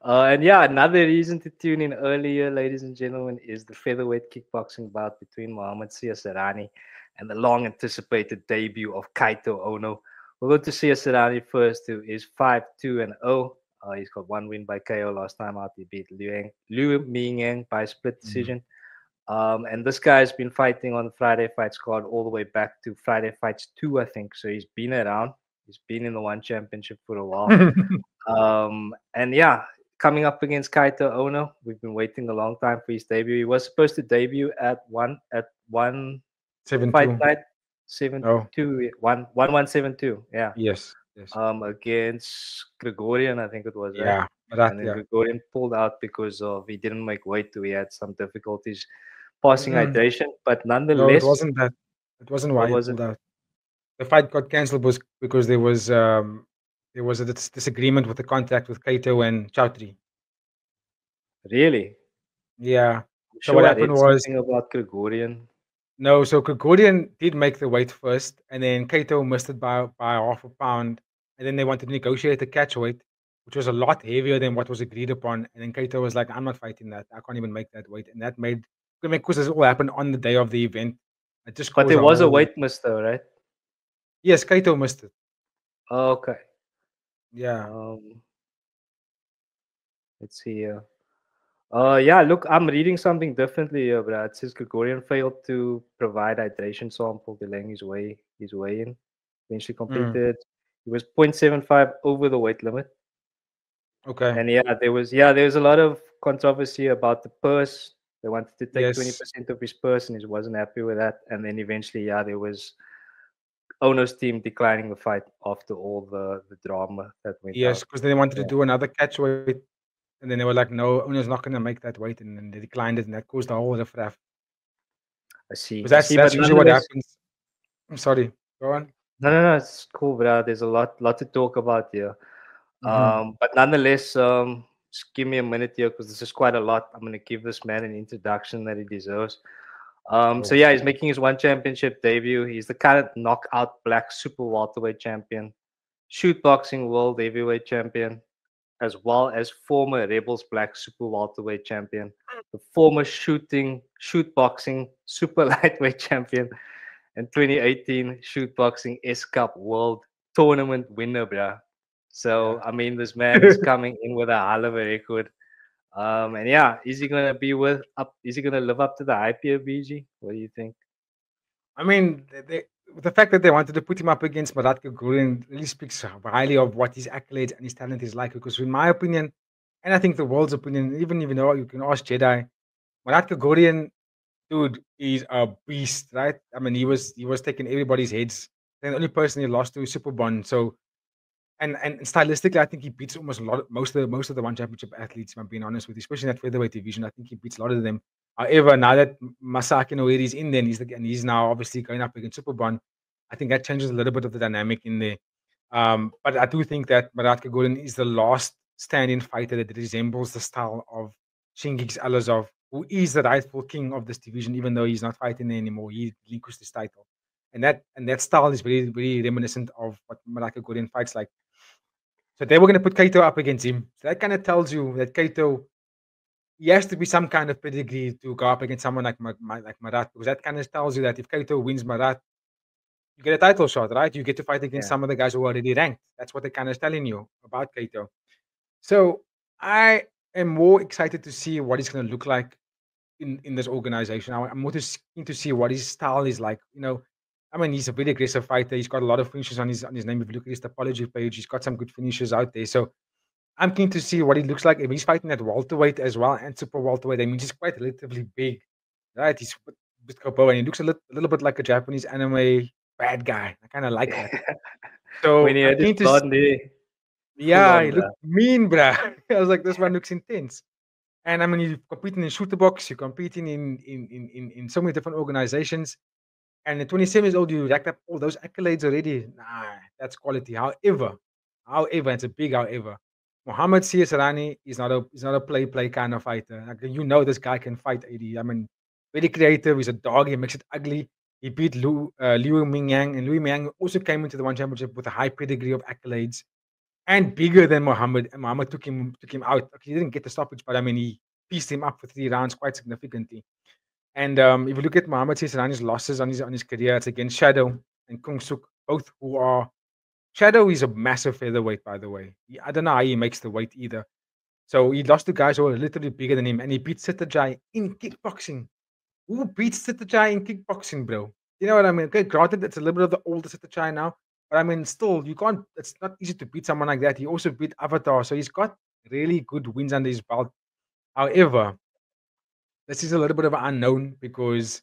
And yeah, another reason to tune in earlier, ladies and gentlemen, is the featherweight kickboxing bout between Muhammad Siasarani and the long anticipated debut of Kaito Ono. We'll go to Siasarani first, who is 5-2-0. He's got one win by KO last time out. He beat Liu Mingyang by split Mm. decision. And this guy's been fighting on the Friday Fights card all the way back to Friday Fights 2, I think. So he's been around. He's been in the one championship for a while. And yeah, coming up against Kaito Ono, we've been waiting a long time for his debut. He was supposed to debut at one fight 7-2. night, seven Oh, two one one one 7-2. Yeah. yes, yes. Against Gregorian, I think it was, right? Yeah, Marat, And then yeah. Gregorian pulled out because of he didn't make weight too. He had some difficulties passing Mm-mm. hydration, but No, it nonetheless, wasn't that. It wasn't what why he was it? pulled out. The fight got cancelled was because there was a disagreement with the contract with Kaito and Chowdhury. Really? Yeah. I'm So what sure I happened read was something about Gregorian. no. So Gregorian did make the weight first, and then Kaito missed it by half a pound, and then they wanted to negotiate the catch weight, which was a lot heavier than what was agreed upon. And then Kaito was like, "I'm not fighting that. I can't even make that weight." And that made because this all happened on the day of the event. It just But caused there a was a whole weight miss though, right? yes. Kaito missed it. Okay. Yeah. Um, let's see here. Yeah, look, I'm reading something differently here, but it says Gregorian failed to provide hydration sample, delaying his way in. Eventually Mm, completed. He was 0.75 over the weight limit. okay. And there was a lot of controversy about the purse. They wanted to take Yes. 20% of his purse, and he wasn't happy with that. And then eventually, yeah, there was owner's team declining the fight after all the drama that went Yes, out. because they wanted to Yeah, do another catch weight, and then they were like, "No, owner's not going to make that weight," and then they declined it, and that caused a whole riffraff. I see. Because I that's see. But that's usually what nonetheless, happens. I'm sorry. Go on. no, it's cool, bro. There's a lot to talk about here. Hmm. But nonetheless, just give me a minute here because this is quite a lot. I'm gonna give this man an introduction that he deserves. So Sure. yeah, he's making his one championship debut. He's the current knockout black super welterweight champion, shoot boxing world heavyweight champion, as well as former Rebels black super welterweight champion, the former shoot boxing super lightweight champion, and 2018 shoot boxing S Cup world tournament winner, bruh. So Yeah. I mean, this man is coming in with a hell of a record. And yeah, is he gonna be with up? Is he gonna live up to the hype here, BG? What do you think? I mean, the fact that they wanted to put him up against Marat Gurin really speaks highly of what his accolades and his talent is like. Because in my opinion, and I think the world's opinion, even though you can ask Jedi, Marat Gregorian, dude, is a beast, right? I mean, he was taking everybody's heads. And the only person he lost to is Superbon. So and stylistically, I think he beats almost a lot most of the one championship athletes. If I'm being honest with you, especially in that featherweight division, I think he beats a lot of them. However, now that Masaki Noiri is in there, and he's now obviously going up against Superbon, I think that changes a little bit of the dynamic in there. But I do think that Marat Gordon is the last stand-in fighter that resembles the style of Shingiks Alazov, who is the rightful king of this division, even though he's not fighting there anymore. He relinquished his title. And that style is very, very reminiscent of what Malaka Gordon fights like. So they were going to put Kaito up against him. So that kind of tells you that Kaito, he has to be some kind of pedigree to go up against someone like like Marat, because that kind of tells you that if Kaito wins Marat, you get a title shot, right? You get to fight against Yeah, some of the guys who are already ranked. That's what they're kind of telling you about Kaito. So I am more excited to see what he's going to look like in this organization. I'm more keen to see what his style is like. I mean, he's a very aggressive fighter. He's got a lot of finishes on his name. If you look at his topology page, he's got some good finishes out there. So I'm keen to see what he looks like. If he's fighting at welterweight as well and super welterweight, I mean, he's quite relatively big, right? He's with Kobo, and he looks a little bit like a Japanese anime bad guy. I kind of like that. when So he I'm had his keen to. blonde hair, full Yeah, on, he bro. looked mean, bruh. I was like, this one looks intense. And I mean, you're competing in shooter box, you're competing in so many different organizations. And at 27 years old, you racked up all those accolades already. Nah, that's quality. However, it's a big however. Muhammad Siyasarani is not a play kind of fighter. Like, this guy can fight 80. I mean, very creative. He's a dog. He makes it ugly. He beat Liu Mingyang, and Liu Mingyang also came into the one championship with a high pedigree of accolades. and bigger than Muhammad. And Muhammad took him out. Okay, he didn't get the stoppage, but I mean, he pieced him up for 3 rounds quite significantly. And if you look at Muhammad Sisrani's losses on his career, it's against Shadow and Kung Suk, both who are Shadow is a massive featherweight, by the way. I don't know how he makes the weight either. So he lost to guys who are literally bigger than him, and he beat Sitajai in kickboxing. Who beats Sitajai in kickboxing, bro? You know what I mean? Okay, granted, it's a little bit of the older Sitajai now, but I mean, still, you can't. It's not easy to beat someone like that. He also beat Avatar, so he's got really good wins under his belt. However, this is a little bit of an unknown because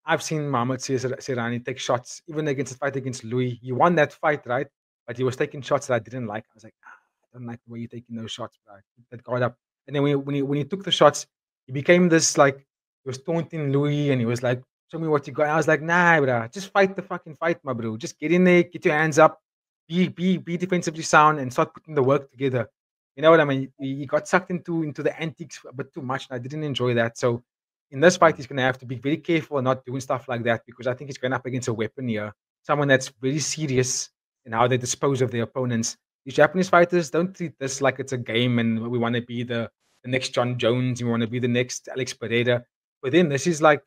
I've seen Mohamed Sirani take shots, even against the fight against Louis. He won that fight, right? But he was taking shots that I didn't like. I was like, I don't like the way you're taking those shots, bro. Keep that guard up. And then when he took the shots, he became this like he was taunting Louis and he was like, show me what you got. I was like, nah, bro, just fight the fucking fight, my bro. Just get in there, get your hands up, be defensively sound, and start putting the work together. You know what I mean? He got sucked into the antiques a bit too much, and I didn't enjoy that. So in this fight, he's going to have to be very careful and not doing stuff like that because I think he's going up against a weapon here, someone that's very serious in how they dispose of their opponents. These Japanese fighters don't treat this like it's a game and we want to be the next John Jones, we want to be the next Alex Pereira. For them, this is like,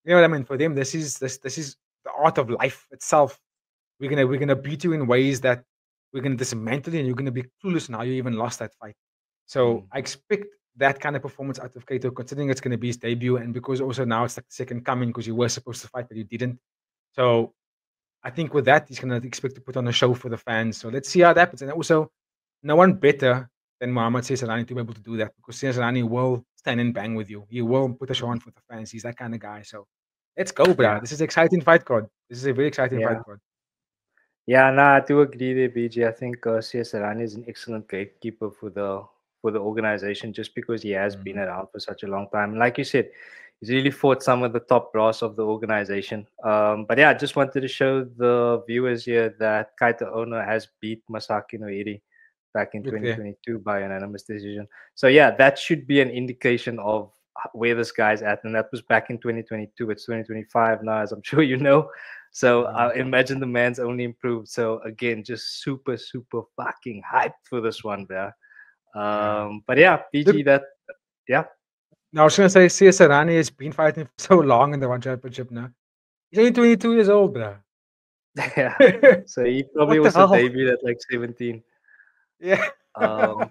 you know what I mean? For them, this is the art of life itself. We're gonna beat you in ways that we're gonna dismantle you, and you're gonna be clueless now. You even lost that fight. So I expect that kind of performance out of Kato, considering it's gonna be his debut, and because also now it's like the second coming because you were supposed to fight but you didn't. So I think with that he's gonna expect to put on a show for the fans. So let's see how it happens. And also, no one better than Muhammad Cesarani to be able to do that because Cesarani will stand and bang with you. He will put a show on for the fans. He's that kind of guy. So let's go, bro. Yeah, This is an exciting fight card. This is a very exciting fight yeah. card. Yeah, no, I do agree there, BG. I think CS Arani is an excellent gatekeeper for the organization just because he has been Mm. around for such a long time. Like you said, he's really fought some of the top brass of the organization. But yeah, I just wanted to show the viewers here that Kaito Ono has beat Masaki Noiri back in Look there. 2022 by unanimous decision. So yeah, that should be an indication of where this guy's at, and that was back in 2022. It's 2025 now, as I'm sure you know. So I imagine the man's only improved. So again, just super, super fucking hyped for this one, bro. Yeah. But yeah, Look, PG, that yeah, now I was gonna say CS Arani has been fighting for so long in the one championship now. He's only 22 years old, bro. yeah. So he probably What the also hell? debuted at like 17. Yeah. Um,